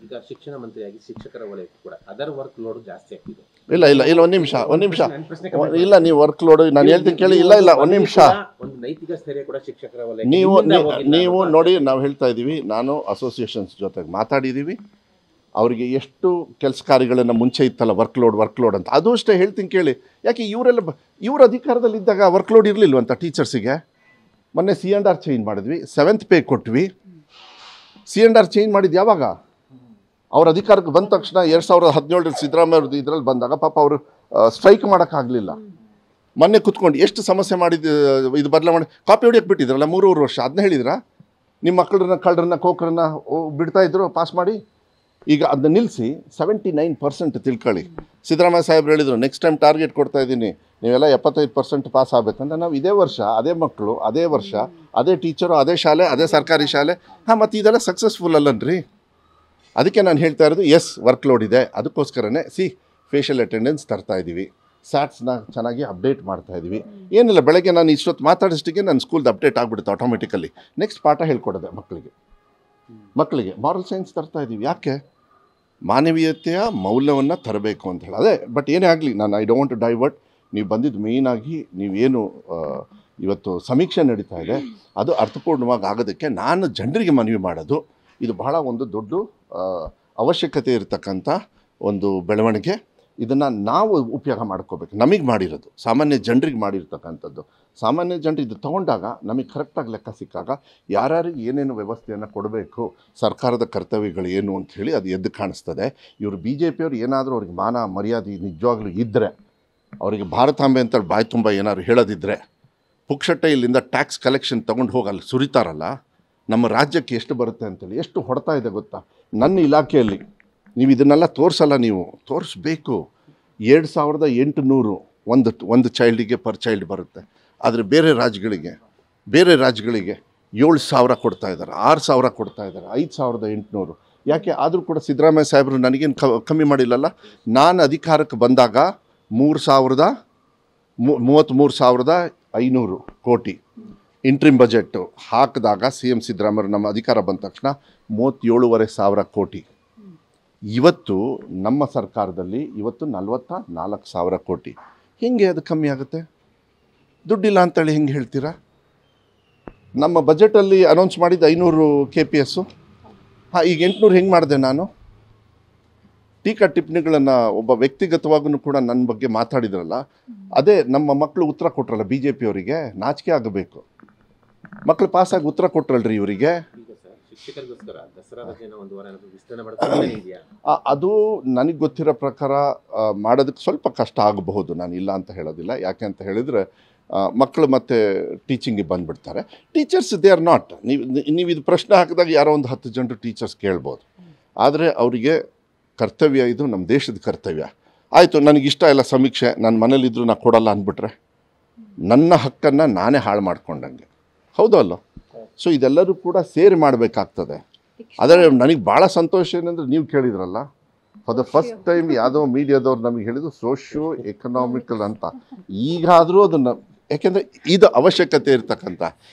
ಈಗ ಶಿಕ್ಷಣ ಮಂತ್ರಿಯಾಗಿ ಶಿಕ್ಷಕರ ವಲಯಕ್ಕೂ ಕೂಡ ಅದರ್ ವರ್ಕ್ ಲೋಡ್ ಜಾಸ್ತಿ ಆಗ್ತಿದೆ. ಇಲ್ಲ ಒಂದು ನಿಮಿಷ ಇಲ್ಲ, ನೀವು ವರ್ಕ್ ಲೋಡ್ ನಾನು ಹೇಳ್ತೀನಿ ಕೇಳಿ. ಇಲ್ಲ ಒಂದು ನಿಮಿಷ, ಒಂದು ನೈತಿಕ ಸ್ಥೈರ್ಯ ಕೂಡ ಶಿಕ್ಷಕರ ವಲಯ ನೀವು ನೋಡಿ, ನಾವು ಹೇಳ್ತಾ ಇದ್ದೀವಿ, ನಾನು ಅಸೋಸಿಯೇಷನ್ಸ್ ಜೊತೆಗೆ ಮಾತಾಡಿದ್ದೀವಿ. ಅವರಿಗೆ ಎಷ್ಟು ಕೆಲಸ ಕಾರ್ಯಗಳನ್ನು ಮುಂಚೆ ಇತ್ತಲ್ಲ ವರ್ಕ್ ಲೋಡ್ ಅಂತ, ಅದು ಅಷ್ಟೇ ಹೇಳ್ತೀನಿ ಕೇಳಿ. ಯಾಕೆ ಇವ್ರ ಅಧಿಕಾರದಲ್ಲಿದ್ದಾಗ ವರ್ಕ್ ಲೋಡ್ ಇರಲಿಲ್ವಂತ ಟೀಚರ್ಸಿಗೆ? ಮೊನ್ನೆ C&R ಚೇಂಜ್ ಮಾಡಿದ್ವಿ, 7th ಪೇ ಕೊಟ್ವಿ. C&R ಚೇಂಜ್ ಮಾಡಿದ್ದು ಯಾವಾಗ? ಅವ್ರ ಅಧಿಕಾರಕ್ಕೆ ಬಂದ ತಕ್ಷಣ 2017 ಸಿದ್ದರಾಮಯ್ಯ ಇದರಲ್ಲಿ ಬಂದಾಗ ಪಾಪ ಅವರು ಸ್ಟ್ರೈಕ್ ಮಾಡೋಕ್ಕಾಗಲಿಲ್ಲ. ಮೊನ್ನೆ ಕುತ್ಕೊಂಡು ಎಷ್ಟು ಸಮಸ್ಯೆ ಮಾಡಿದ್ದು, ಇದು ಬದಲಾವಣೆ ಕಾಪಿ ಹೊಡಿಯೋಕ್ಕೆ ಬಿಟ್ಟಿದ್ರಲ್ಲ 3 ವರ್ಷ. ಅದನ್ನ ಹೇಳಿದ್ರಾ? ನಿಮ್ಮ ಮಕ್ಕಳನ್ನ ಕಳ್ಳರನ್ನ ಕೋಕರನ್ನ ಬಿಡ್ತಾಯಿದ್ರು ಪಾಸ್ ಮಾಡಿ. ಈಗ ಅದನ್ನ ನಿಲ್ಲಿಸಿ 79% ತಿಳ್ಕೊಳ್ಳಿ. ಸಿದ್ದರಾಮಯ್ಯ ಸಾಹೇಬ್ರು ಹೇಳಿದರು ನೆಕ್ಸ್ಟ್ ಟೈಮ್ ಟಾರ್ಗೆಟ್ ಕೊಡ್ತಾ ಇದ್ದೀನಿ, ನೀವೆಲ್ಲ 75% ಪಾಸ್ ಆಗಬೇಕಂತ. ನಾವು ಇದೇ ವರ್ಷ ಅದೇ ಮಕ್ಕಳು, ಅದೇ ವರ್ಷ ಅದೇ ಟೀಚರು, ಅದೇ ಶಾಲೆ, ಅದೇ ಸರ್ಕಾರಿ ಶಾಲೆ. ಮತ್ತು ಇದೆಲ್ಲ ಸಕ್ಸಸ್ಫುಲ್ ಅಲ್ಲನ್ರಿ? ಅದಕ್ಕೆ ನಾನು ಹೇಳ್ತಾ ಇರೋದು, ಎಸ್ ವರ್ಕ್ ಲೋಡ್ ಇದೆ, ಅದಕ್ಕೋಸ್ಕರನೇ ಫೇಶಿಯಲ್ ಅಟೆಂಡೆನ್ಸ್ ತರ್ತಾ ಇದ್ದೀವಿ, ಸ್ಯಾಟ್ಸ್ನ ಚೆನ್ನಾಗಿ ಅಪ್ಡೇಟ್ ಮಾಡ್ತಾ ಇದ್ದೀವಿ. ಏನಿಲ್ಲ, ಬೆಳಗ್ಗೆ ನಾನು ಇಷ್ಟೊತ್ತು ಮಾತಾಡಿಸ್ಟಿಗೆ ನನ್ನ ಸ್ಕೂಲ್ದು ಅಪ್ಡೇಟ್ ಆಗಿಬಿಡುತ್ತೆ ಆಟೋಮೆಟಿಕಲಿ. ನೆಕ್ಸ್ಟ್ ಪಾಠ ಹೇಳ್ಕೊಡೋದೆ ಮಕ್ಕಳಿಗೆ ಮಾರಲ್ ಸೈನ್ಸ್ ತರ್ತಾ ಇದ್ದೀವಿ. ಯಾಕೆ? ಮಾನವೀಯತೆಯ ಮೌಲ್ಯವನ್ನು ತರಬೇಕು ಅಂತ ಹೇಳಿ. ಅದೇ ಬಟ್ ಏನೇ ಆಗಲಿ, ನಾನು ಐ ಡೋಂಟ್ ಡೈವರ್ಟ್. ನೀವು ಬಂದಿದ್ದು ಮೇಯ್ನಾಗಿ ನೀವೇನು ಇವತ್ತು ಸಮೀಕ್ಷೆ ನಡೀತಾ ಇದೆ ಅದು ಅರ್ಥಪೂರ್ಣವಾಗಿ ಆಗೋದಕ್ಕೆ ನಾನು ಜನರಿಗೆ ಮನವಿ ಮಾಡೋದು, ಇದು ಬಹಳ ಒಂದು ದೊಡ್ಡ ಅವಶ್ಯಕತೆ ಇರತಕ್ಕಂಥ ಒಂದು ಬೆಳವಣಿಗೆ. ಇದನ್ನು ನಾವು ಉಪಯೋಗ ಮಾಡ್ಕೋಬೇಕು. ನಮಗೆ ಮಾಡಿರೋದು, ಸಾಮಾನ್ಯ ಜನರಿಗೆ ಮಾಡಿರ್ತಕ್ಕಂಥದ್ದು. ಸಾಮಾನ್ಯ ಜನರು ಇದು ತೊಗೊಂಡಾಗ ನಮಗೆ ಕರೆಕ್ಟಾಗಿ ಲೆಕ್ಕ ಸಿಕ್ಕಾಗ ಯಾರ್ಯಾರಿಗೆ ಏನೇನು ವ್ಯವಸ್ಥೆಯನ್ನು ಕೊಡಬೇಕು, ಸರ್ಕಾರದ ಕರ್ತವ್ಯಗಳು ಏನು ಅಂಥೇಳಿ ಅದು ಎದ್ದು ಕಾಣಿಸ್ತದೆ. ಇವರು BJP ಅವ್ರು ಏನಾದರೂ ಅವ್ರಿಗೆ ಮಾನ ಮರ್ಯಾದೆ ನಿಜವಾಗ್ಲೂ ಇದ್ದರೆ, ಅವರಿಗೆ ಭಾರತಾಂಬೆ ಅಂತ ಬಾಯಿ ತುಂಬ ಏನಾದ್ರು ಹೇಳೋದಿದ್ದರೆ, ಪುಕ್ಷಟ್ಟೆ ಇಲ್ಲಿಂದ ಟ್ಯಾಕ್ಸ್ ಕಲೆಕ್ಷನ್ ತೊಗೊಂಡು ಹೋಗಿ ಅಲ್ಲಿ ಸುರಿತಾರಲ್ಲ, ನಮ್ಮ ರಾಜ್ಯಕ್ಕೆ ಎಷ್ಟು ಬರುತ್ತೆ ಅಂತೇಳಿ ಎಷ್ಟು ಹೊಡ್ತಾ ಇದೆ ಗೊತ್ತಾ? ನನ್ನ ಇಲಾಖೆಯಲ್ಲಿ ನೀವು ಇದನ್ನೆಲ್ಲ ತೋರಿಸಲ್ಲ, ನೀವು ತೋರಿಸ್ಬೇಕು. 2800 ಒಂದು ಚೈಲ್ಡಿಗೆ ಪರ್ ಚೈಲ್ಡ್ ಬರುತ್ತೆ. ಆದರೆ ಬೇರೆ ರಾಜ್ಯಗಳಿಗೆ 7,000 ಕೊಡ್ತಾ ಇದ್ದಾರೆ, 6,000 ಕೊಡ್ತಾ ಇದ್ದಾರೆ, 5,800. ಯಾಕೆ? ಆದರೂ ಕೂಡ ಸಿದ್ದರಾಮಯ್ಯ ಸಾಹೇಬರು ನನಗೇನು ಕಮ್ಮಿ ಮಾಡಿಲ್ಲಲ್ಲ. ನಾನು ಅಧಿಕಾರಕ್ಕೆ ಬಂದಾಗ 33,500 ಕೋಟಿ ಇಂಟ್ರಿಮ್ ಬಜೆಟ್ಟು ಹಾಕಿದಾಗ CM ಸಿದ್ದರಾಮಯ್ಯ ನಮ್ಮ ಅಧಿಕಾರ ಬಂದ ತಕ್ಷಣ 37,500 ಕೋಟಿ. ಇವತ್ತು ನಮ್ಮ ಸರ್ಕಾರದಲ್ಲಿ 44,000 ಕೋಟಿ. ಹೆಂಗೆ ಅದು ಕಮ್ಮಿ ಆಗುತ್ತೆ? ದುಡ್ಡಿಲ್ಲ ಅಂತೇಳಿ ಹೆಂಗೆ ಹೇಳ್ತೀರಾ? ನಮ್ಮ ಬಜೆಟಲ್ಲಿ ಅನೌನ್ಸ್ ಮಾಡಿದ್ದು 500 KPS. ಈಗ 800 ಹೆಂಗೆ ಮಾಡಿದೆ ನಾನು? ಟೀಕಾ ಟಿಪ್ಪಣಿಗಳನ್ನು ಒಬ್ಬ ವ್ಯಕ್ತಿಗತವಾಗೂ ಕೂಡ ನನ್ನ ಬಗ್ಗೆ ಮಾತಾಡಿದ್ರಲ್ಲ, ಅದೇ ನಮ್ಮ ಮಕ್ಕಳು ಉತ್ತರ ಕೊಟ್ರಲ್ಲ BJP ಅವರಿಗೆ, ನಾಚಿಕೆ ಆಗಬೇಕು. ಮಕ್ಕಳು ಪಾಸಾಗಿ ಉತ್ತರ ಕೊಟ್ರಲ್ರಿ ಇವರಿಗೆ. ಅದು ನನಗೆ ಗೊತ್ತಿರೋ ಪ್ರಕಾರ ಮಾಡೋದಕ್ಕೆ ಸ್ವಲ್ಪ ಕಷ್ಟ ಆಗಬಹುದು, ನಾನು ಇಲ್ಲ ಅಂತ ಹೇಳೋದಿಲ್ಲ. ಯಾಕೆ ಅಂತ ಹೇಳಿದರೆ ಮಕ್ಕಳು ಮತ್ತೆ ಟೀಚಿಂಗಿಗೆ ಬಂದುಬಿಡ್ತಾರೆ. ಟೀಚರ್ಸ್ ದೇ ಆರ್ ನಾಟ್, ನೀವು ಇದು ಪ್ರಶ್ನೆ ಹಾಕಿದಾಗ ಯಾರೋ ಒಂದು 10 ಜನರು ಟೀಚರ್ಸ್ ಕೇಳ್ಬೋದು. ಆದರೆ ಅವರಿಗೆ ಕರ್ತವ್ಯ, ಇದು ನಮ್ಮ ದೇಶದ ಕರ್ತವ್ಯ. ಆಯಿತು, ನನಗಿಷ್ಟ ಇಲ್ಲ ಸಮೀಕ್ಷೆ, ನನ್ನ ಮನೇಲಿದ್ದರೂ ನಾನು ಕೊಡಲ್ಲ ಅಂದ್ಬಿಟ್ರೆ ನನ್ನ ಹಕ್ಕನ್ನು ನಾನೇ ಹಾಳು ಮಾಡ್ಕೊಂಡಂಗೆ, ಹೌದೋ ಅಲ್ಲೋ? ಸೊ ಇದೆಲ್ಲರೂ ಕೂಡ ಸೇರಿ ಮಾಡಬೇಕಾಗ್ತದೆ. ಆದರೆ ನನಗೆ ಭಾಳ ಸಂತೋಷ ಏನಂದರೆ, ನೀವು ಕೇಳಿದ್ರಲ್ಲ, ಫಾರ್ ದ ಫಸ್ಟ್ ಟೈಮ್ ಯಾವುದೋ ಮೀಡಿಯಾದವ್ರು ನಮಗೆ ಹೇಳಿದ್ರು ಸೋಷಿಯೋ ಎಕನಾಮಿಕಲ್ ಅಂತ. ಈಗಾದರೂ ಅದನ್ನು, ಯಾಕೆಂದರೆ ಇದು ಅವಶ್ಯಕತೆ ಇರ್ತಕ್ಕಂಥ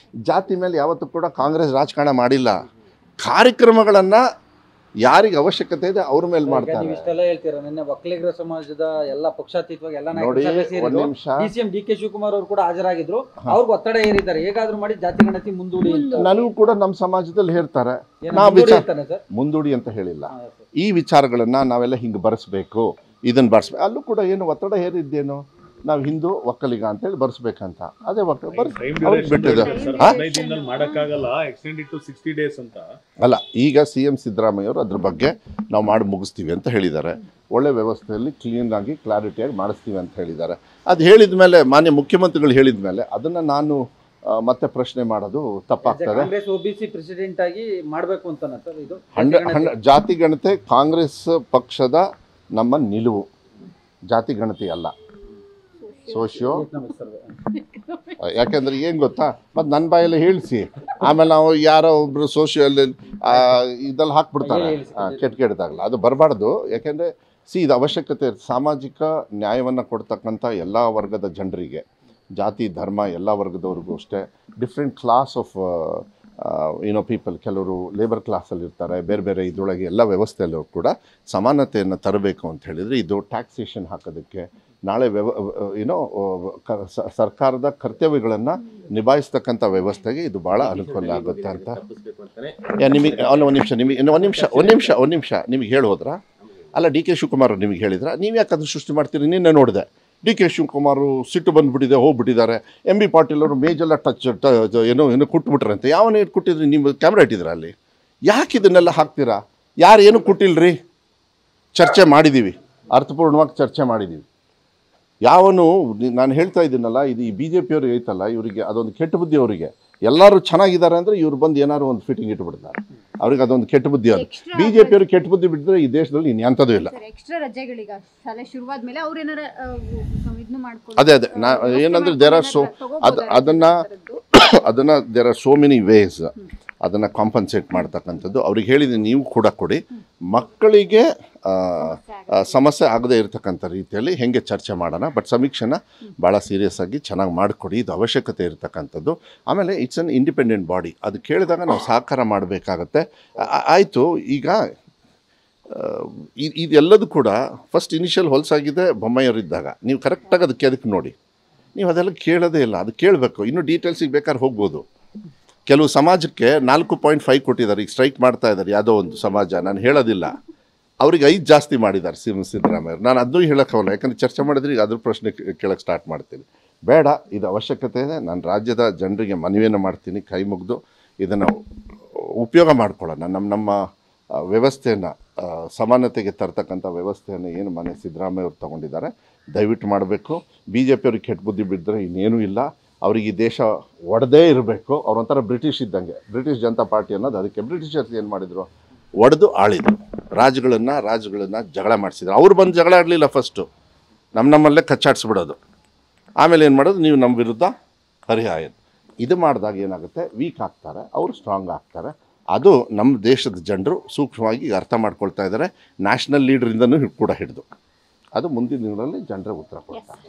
ಜಾತಿ ಮೇಲೆ ಯಾವತ್ತೂ ಕೂಡ ಕಾಂಗ್ರೆಸ್ ರಾಜಕಾರಣ ಮಾಡಿಲ್ಲ. ಕಾರ್ಯಕ್ರಮಗಳನ್ನು ಯಾರಿಗೆ ಅವಶ್ಯಕತೆ ಇದೆ ಅವ್ರ ಮೇಲೆ ಮಾಡ್ತಾರೆ. ಒಕ್ಕಲಿಗರ ಸಮಾಜದ ಎಲ್ಲ ಪಕ್ಷಾತೀತವಾಗಿ ಎಲ್ಲ ನೋಡಿ, ಒಂದು ನಿಮಿಷ, DCM DK ಶಿವಕುಮಾರ್ ಅವರು ಕೂಡ ಹಾಜರಾಗಿದ್ರು. ಅವ್ರಿಗೆ ಒತ್ತಡ ಹೇರಿದ್ದಾರೆ, ಹೇಗಾದ್ರೂ ಮಾಡಿ ಜಾತಿ ಗಣತಿ ಮುಂದೂಡಿ. ನನಗೂ ಕೂಡ ನಮ್ಮ ಸಮಾಜದಲ್ಲಿ ಹೇಳ್ತಾರೆ, ಮುಂದೂಡಿ ಅಂತ ಹೇಳಿಲ್ಲ. ಈ ವಿಚಾರಗಳನ್ನು ನಾವೆಲ್ಲ ಹಿಂಗೆ ಬರೆಸ್ಬೇಕು, ಇದನ್ನು ಬರೆಸ್ಬೇಕು. ಅಲ್ಲೂ ಕೂಡ ಏನು ಒತ್ತಡ ಹೇರಿದ್ದೇನು, ನಾವು ಹಿಂದೂ ಒಕ್ಕಲಿಗ ಅಂತೇಳಿ ಬರ್ಸ್ಬೇಕಂತ. ಅದೇ ಬಿಟ್ಟಿದೆ ಅಲ್ಲ. ಈಗ CM ಸಿದ್ದರಾಮಯ್ಯ ಅವರು ಅದ್ರ ಬಗ್ಗೆ ನಾವು ಮಾಡಿ ಮುಗಿಸ್ತೀವಿ ಅಂತ ಹೇಳಿದ್ದಾರೆ. ಒಳ್ಳೆ ವ್ಯವಸ್ಥೆಯಲ್ಲಿ ಕ್ಲೀನಾಗಿ ಕ್ಲಾರಿಟಿಯಾಗಿ ಮಾಡಿಸ್ತೀವಿ ಅಂತ ಹೇಳಿದ್ದಾರೆ. ಅದು ಹೇಳಿದ ಮೇಲೆ, ಮಾನ್ಯ ಮುಖ್ಯಮಂತ್ರಿಗಳು ಹೇಳಿದ ಮೇಲೆ ಅದನ್ನು ನಾನು ಮತ್ತೆ ಪ್ರಶ್ನೆ ಮಾಡೋದು ತಪ್ಪಾಗ್ತದೆ. OBC ಪ್ರೆಸಿಡೆಂಟ್ ಆಗಿ ಮಾಡಬೇಕು ಅಂತ ಇದು 100 ಜಾತಿ ಗಣತಿ ಕಾಂಗ್ರೆಸ್ ಪಕ್ಷದ ನಮ್ಮ ನಿಲುವು, ಜಾತಿ ಗಣತಿ ಅಲ್ಲ, ಸೋಷಿಯೋ. ಯಾಕೆಂದ್ರೆ ಏನು ಗೊತ್ತಾ, ಮತ್ತು ನನ್ನ ಬಾಯಲ್ಲಿ ಹೇಳಿಸಿ ಆಮೇಲೆ ನಾವು ಯಾರೋ ಒಬ್ಬರು ಸೋಷಿಯಲ್ ಇದಲ್ಲಿ ಹಾಕ್ಬಿಡ್ತಾರೆ ಕೆಟ್ಟದಾಗಲ್ಲ, ಅದು ಬರಬಾರ್ದು. ಯಾಕೆಂದರೆ ಇದು ಅವಶ್ಯಕತೆ, ಸಾಮಾಜಿಕ ನ್ಯಾಯವನ್ನು ಕೊಡ್ತಕ್ಕಂಥ ಎಲ್ಲ ವರ್ಗದ ಜನರಿಗೆ, ಜಾತಿ ಧರ್ಮ ಎಲ್ಲ ವರ್ಗದವ್ರಿಗೂ ಅಷ್ಟೇ, ಡಿಫ್ರೆಂಟ್ ಕ್ಲಾಸ್ ಆಫ್ ಪೀಪಲ್ ಕೆಲವರು ಲೇಬರ್ ಕ್ಲಾಸಲ್ಲಿ ಇರ್ತಾರೆ, ಬೇರೆ ಬೇರೆ ಇದರೊಳಗೆ ಎಲ್ಲ ವ್ಯವಸ್ಥೆಯಲ್ಲೂ ಕೂಡ ಸಮಾನತೆಯನ್ನು ತರಬೇಕು ಅಂತ ಹೇಳಿದರೆ ಇದು ಟ್ಯಾಕ್ಸೇಷನ್ ಹಾಕೋದಕ್ಕೆ ನಾಳೆ ಸರ್ಕಾರದ ಕರ್ತವ್ಯಗಳನ್ನು ನಿಭಾಯಿಸ್ತಕ್ಕಂಥ ವ್ಯವಸ್ಥೆಗೆ ಇದು ಭಾಳ ಅನುಕೂಲ ಆಗುತ್ತೆ ಅಂತ ನಿಮಗೆ ಒಂದು ನಿಮಿಷ ನಿಮಗೆ ಹೇಳೋದ್ರಾ? ಅಲ್ಲ, ಡಿ ಕೆ ಶಿವಕುಮಾರ್ ನಿಮಗೆ ಹೇಳಿದ್ರ? ನೀವು ಯಾಕೆ ಅದನ್ನು ಸೃಷ್ಟಿ ಮಾಡ್ತೀರಿ? ನಿನ್ನೆ ನೋಡಿದೆ ಡಿ ಕೆ ಶಿವಕುಮಾರು ಸಿಟ್ಟು ಬಂದುಬಿಟ್ಟಿದೆ, ಹೋಗ್ಬಿಟ್ಟಿದ್ದಾರೆ. ಎಂ ಬಿ ಪಾಟೀಲ್ ಅವರು ಮೇಜೆಲ್ಲ ಏನೋ ಕುಟ್ಬಿಟ್ರಂತೆ. ಯಾವನೇ ಕುಟ್ಟಿದ್ರಿ? ನಿಮ್ಮ ಕ್ಯಾಮ್ರಾ ಇಟ್ಟಿದ್ದೀರಾ ಅಲ್ಲಿ? ಯಾಕೆ ಇದನ್ನೆಲ್ಲ ಹಾಕ್ತೀರಾ? ಯಾರು ಏನು ಕುಟ್ಟಿಲ್ರಿ? ಚರ್ಚೆ ಮಾಡಿದ್ದೀವಿ, ಅರ್ಥಪೂರ್ಣವಾಗಿ ಚರ್ಚೆ ಮಾಡಿದ್ದೀವಿ. ಯಾವನು ನಾನು ಹೇಳ್ತಾ ಇದ್ದೀನಲ್ಲ, ಇದು ಈ ಬಿ ಜೆ ಪಿಯವ್ರಿಗೆ ಐತಲ್ಲ, ಇವರಿಗೆ ಅದೊಂದು ಕೆಟ್ಟ ಬುದ್ಧಿ. ಅವರಿಗೆ ಎಲ್ಲರೂ ಚೆನ್ನಾಗಿದ್ದಾರೆ ಅಂದರೆ ಇವ್ರು ಬಂದು ಏನಾದ್ರು ಒಂದು ಫಿಟ್ಟಿಂಗ್ ಇಟ್ಬಿಡ್ತಾರೆ. ಅವ್ರಿಗೆ ಅದೊಂದು ಕೆಟ್ಟ ಬುದ್ಧಿ. ಅದು ಬಿ ಜೆ ಪಿಯವ್ರಿಗೆ ಕೆಟ್ಟ ಬುದ್ಧಿ ಬಿಟ್ಟಿದ್ರೆ ಈ ದೇಶದಲ್ಲಿ ಇನ್ನೆಂಥದ್ದು ಇಲ್ಲ. ಅದೇ ನಾ ಏನಂದರೆ there are so many ways ಅದನ್ನು ಕಾಂಪನ್ಸೇಟ್ ಮಾಡ್ತಕ್ಕಂಥದ್ದು. ಅವ್ರಿಗೆ ಹೇಳಿದ್ದೀನಿ, ನೀವು ಕೂಡ ಕೊಡಿ, ಮಕ್ಕಳಿಗೆ ಸಮಸ್ಯೆ ಆಗದೇ ಇರತಕ್ಕಂಥ ರೀತಿಯಲ್ಲಿ ಹೇಗೆ ಚರ್ಚೆ ಮಾಡೋಣ, ಬಟ್ ಸಮೀಕ್ಷೆನ ಭಾಳ ಸೀರಿಯಸ್ ಆಗಿ ಚೆನ್ನಾಗಿ ಮಾಡಿಕೊಡಿ, ಇದು ಅವಶ್ಯಕತೆ ಇರತಕ್ಕಂಥದ್ದು. ಆಮೇಲೆ ಇಟ್ಸ್ ಅನ್ ಇಂಡಿಪೆಂಡೆಂಟ್ ಬಾಡಿ, ಅದು ಕೇಳಿದಾಗ ನಾವು ಸಹಕಾರ ಮಾಡಬೇಕಾಗತ್ತೆ. ಆಯಿತು, ಈಗ ಇದೆಲ್ಲದೂ ಕೂಡ ಫಸ್ಟ್ ಇನಿಷಿಯಲ್ ಹೊಲಸಾಗಿದೆ ಬೊಮ್ಮಾಯಿಯವರಿದ್ದಾಗ. ನೀವು ಕರೆಕ್ಟಾಗಿ ಅದಕ್ಕೆ ನೋಡಿ, ನೀವು ಅದೆಲ್ಲ ಕೇಳೋದೇ ಇಲ್ಲ. ಅದು ಕೇಳಬೇಕು. ಇನ್ನೂ ಡೀಟೇಲ್ಸಿಗೆ ಬೇಕಾದ್ರೆ ಹೋಗ್ಬೋದು. ಕೆಲವು ಸಮಾಜಕ್ಕೆ 4.5 ಕೊಟ್ಟಿದ್ದಾರೆ, ಈಗ ಸ್ಟ್ರೈಕ್ ಮಾಡ್ತಾ ಇದ್ದಾರೆ ಯಾವುದೋ ಒಂದು ಸಮಾಜ, ನಾನು ಹೇಳೋದಿಲ್ಲ. ಅವ್ರಿಗೆ 5 ಜಾಸ್ತಿ ಮಾಡಿದ್ದಾರೆ ಸಿದ್ದರಾಮಯ್ಯರು. ನಾನು ಅದನ್ನೂ ಹೇಳೋಕ್ಕಾಗಲ್ಲ, ಯಾಕಂದರೆ ಚರ್ಚೆ ಮಾಡಿದ್ರೆ ಈಗ ಅದ್ರ ಪ್ರಶ್ನೆ ಕೇಳೋಕ್ಕೆ ಸ್ಟಾರ್ಟ್ ಮಾಡ್ತೀನಿ. ಬೇಡ, ಇದು ಅವಶ್ಯಕತೆ ಇದೆ. ನಾನು ರಾಜ್ಯದ ಜನರಿಗೆ ಮನವಿಯನ್ನು ಮಾಡ್ತೀನಿ, ಕೈ ಮುಗಿದು ಇದನ್ನು ಉಪಯೋಗ ಮಾಡ್ಕೊಳ್ಳೋಣ. ನಮ್ಮ ವ್ಯವಸ್ಥೆಯನ್ನು ಸಮಾನತೆಗೆ ತರ್ತಕ್ಕಂಥ ವ್ಯವಸ್ಥೆಯನ್ನು ಏನು ಮನೆ ಸಿದ್ದರಾಮಯ್ಯವ್ರು ತೊಗೊಂಡಿದ್ದಾರೆ, ದಯವಿಟ್ಟು ಮಾಡಬೇಕು. ಬಿ ಜೆ ಪಿಯವ್ರಿಗೆ ಕೆಟ್ಟ ಬುದ್ಧಿ ಬಿದ್ದರೆ ಇನ್ನೇನೂ ಇಲ್ಲ. ಅವ್ರಿಗೆ ಈ ದೇಶ ಒಡೆದೇ ಇರಬೇಕು. ಅವ್ರೊಂಥರ ಬ್ರಿಟಿಷ್ ಇದ್ದಂಗೆ, ಬ್ರಿಟಿಷ್ ಜನತಾ ಪಾರ್ಟಿ ಅನ್ನೋದು. ಅದಕ್ಕೆ ಬ್ರಿಟಿಷರ್ಸ್ ಏನು ಮಾಡಿದರು? ಒಡೆದು ಆಳಿದರು, ರಾಜುಗಳನ್ನು ಜಗಳ ಮಾಡಿಸಿದ್ರು. ಅವ್ರು ಬಂದು ಜಗಳ ಆಡಲಿಲ್ಲ, ಫಸ್ಟು ನಮ್ಮಲ್ಲೇ ಕಚ್ಚಾಡಿಸ್ಬಿಡೋದು. ಆಮೇಲೆ ಏನು ಮಾಡೋದು? ನೀವು ನಮ್ಮ ವಿರುದ್ಧ ಹರಿಹಾಯೋದು. ಇದು ಮಾಡಿದಾಗ ಏನಾಗುತ್ತೆ? ವೀಕ್ ಆಗ್ತಾರೆ, ಅವರು ಸ್ಟ್ರಾಂಗ್ ಆಗ್ತಾರೆ. ಅದು ನಮ್ಮ ದೇಶದ ಜನರು ಸೂಕ್ಷ್ಮವಾಗಿ ಅರ್ಥ ಮಾಡ್ಕೊಳ್ತಾ ಇದ್ದಾರೆ, ನ್ಯಾಷನಲ್ ಲೀಡ್ರಿಂದನೂ ಕೂಡ ಹಿಡಿದು. ಅದು ಮುಂದಿನ ದಿನಗಳಲ್ಲಿ ಜನರಿಗೆ ಉತ್ತರ ಕೊಡ್ತಾರೆ.